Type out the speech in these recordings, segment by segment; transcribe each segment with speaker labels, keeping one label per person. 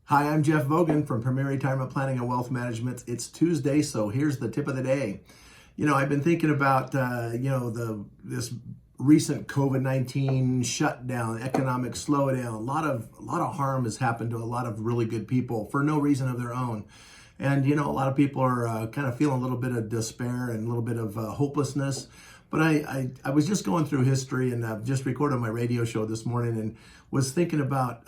Speaker 1: Hi, I'm Jeff Vogan from Premier Retirement Planning and Wealth Management. It's Tuesday, so here's the tip of the day. I've been thinking about this recent COVID-19 shutdown, economic slowdown. A lot of harm has happened to a lot of really good people for no reason of their own. And a lot of people are kind of feeling a little bit of despair and a little bit of hopelessness. But I was just going through history and just recorded my radio show this morning and was thinking about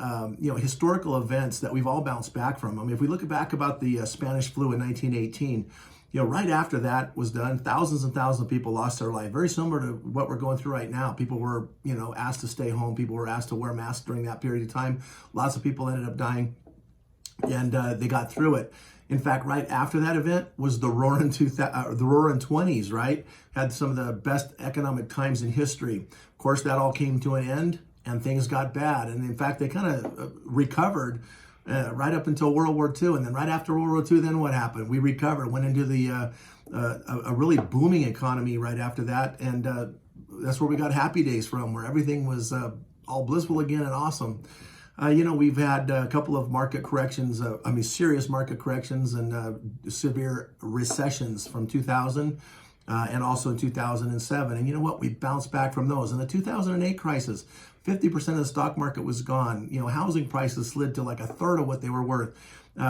Speaker 1: historical events that we've all bounced back from. I mean, if we look back about the Spanish flu in 1918, right after that was done, thousands and thousands of people lost their life. Very similar to what we're going through right now. People were asked to stay home. People were asked to wear masks during that period of time. Lots of people ended up dying, and they got through it. In fact, right after that event was the Roaring 20s, right? Had some of the best economic times in history. Of course, that all came to an end and things got bad. And in fact, they kind of recovered right up until World War II. And then right after World War II, then what happened? We recovered, went into a really booming economy right after that. And that's where we got Happy Days from, where everything was all blissful again and awesome. We've had a couple of market corrections, serious market corrections and severe recessions from 2000 and also in 2007. And you know what? We bounced back from those. In the 2008 crisis, 50% of the stock market was gone. Housing prices slid to like a third of what they were worth.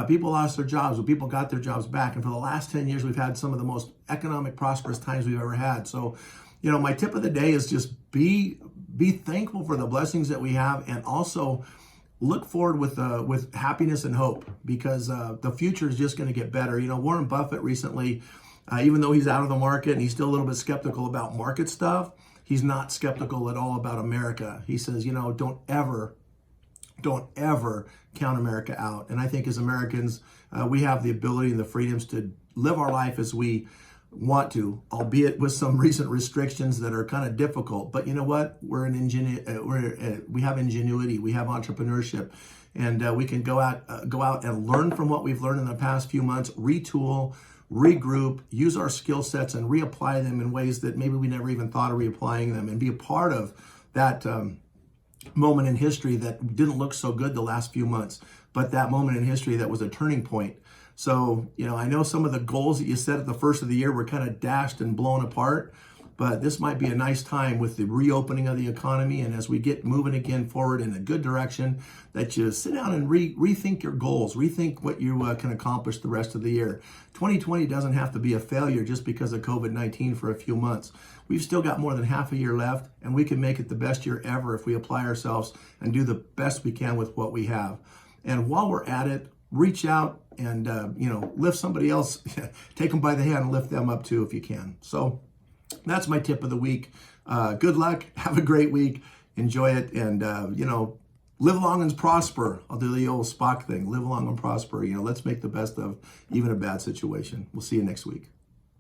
Speaker 1: People lost their jobs, but people got their jobs back. And for the last 10 years, we've had some of the most economic prosperous times we've ever had. So, my tip of the day is just be thankful for the blessings that we have, and also look forward with happiness and hope, because the future is just going to get better. Warren Buffett recently, even though he's out of the market and he's still a little bit skeptical about market stuff, he's not skeptical at all about America. He says, don't ever count America out. And I think as Americans, we have the ability and the freedoms to live our life as we want to, albeit with some recent restrictions that are kind of difficult. But you know what? we have ingenuity, we have entrepreneurship, and we can go out and learn from what we've learned in the past few months, retool, regroup, use our skill sets and reapply them in ways that maybe we never even thought of reapplying them, and be a part of that moment in history that didn't look so good the last few months, but that moment in history that was a turning point. So, I know some of the goals that you set at the first of the year were kind of dashed and blown apart, but this might be a nice time with the reopening of the economy, and as we get moving again forward in a good direction, that you sit down and rethink your goals, rethink what you can accomplish the rest of the year. 2020 doesn't have to be a failure just because of COVID-19 for a few months. We've still got more than half a year left, and we can make it the best year ever if we apply ourselves and do the best we can with what we have. And while we're at it, reach out and, lift somebody else, take them by the hand and lift them up too if you can. So that's my tip of the week. Good luck. Have a great week. Enjoy it. And, live long and prosper. I'll do the old Spock thing. Live long and prosper. Let's make the best of even a bad situation. We'll see you next week.